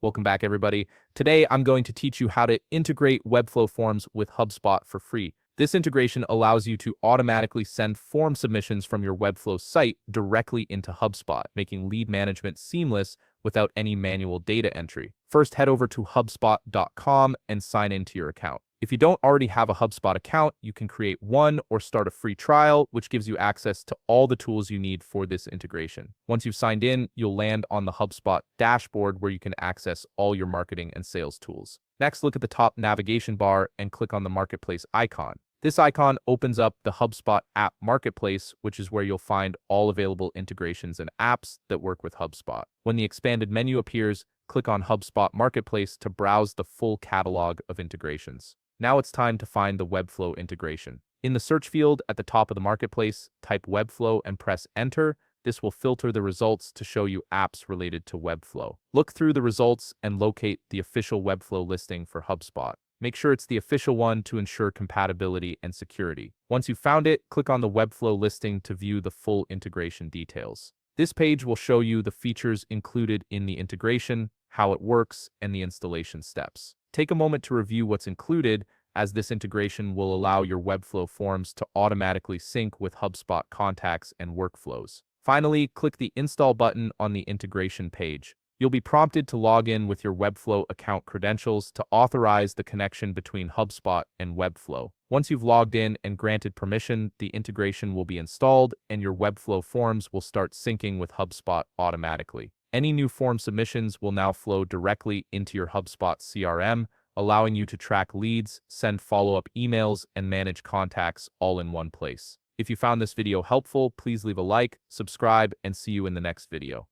Welcome back, everybody. Today, I'm going to teach you how to integrate Webflow forms with HubSpot for free. This integration allows you to automatically send form submissions from your Webflow site directly into HubSpot, making lead management seamless without any manual data entry. First, head over to HubSpot.com and sign into your account. If you don't already have a HubSpot account, you can create one or start a free trial, which gives you access to all the tools you need for this integration. Once you've signed in, you'll land on the HubSpot dashboard where you can access all your marketing and sales tools. Next, look at the top navigation bar and click on the Marketplace icon. This icon opens up the HubSpot app marketplace, which is where you'll find all available integrations and apps that work with HubSpot. When the expanded menu appears, click on HubSpot Marketplace to browse the full catalog of integrations. Now it's time to find the Webflow integration. In the search field at the top of the marketplace, type Webflow and press Enter. This will filter the results to show you apps related to Webflow. Look through the results and locate the official Webflow listing for HubSpot. Make sure it's the official one to ensure compatibility and security. Once you've found it, click on the Webflow listing to view the full integration details. This page will show you the features included in the integration, how it works, and the installation steps. Take a moment to review what's included, as this integration will allow your Webflow forms to automatically sync with HubSpot contacts and workflows. Finally, click the Install button on the integration page. You'll be prompted to log in with your Webflow account credentials to authorize the connection between HubSpot and Webflow. Once you've logged in and granted permission, the integration will be installed and your Webflow forms will start syncing with HubSpot automatically. Any new form submissions will now flow directly into your HubSpot CRM, allowing you to track leads, send follow-up emails, and manage contacts all in one place. If you found this video helpful, please leave a like, subscribe, and see you in the next video.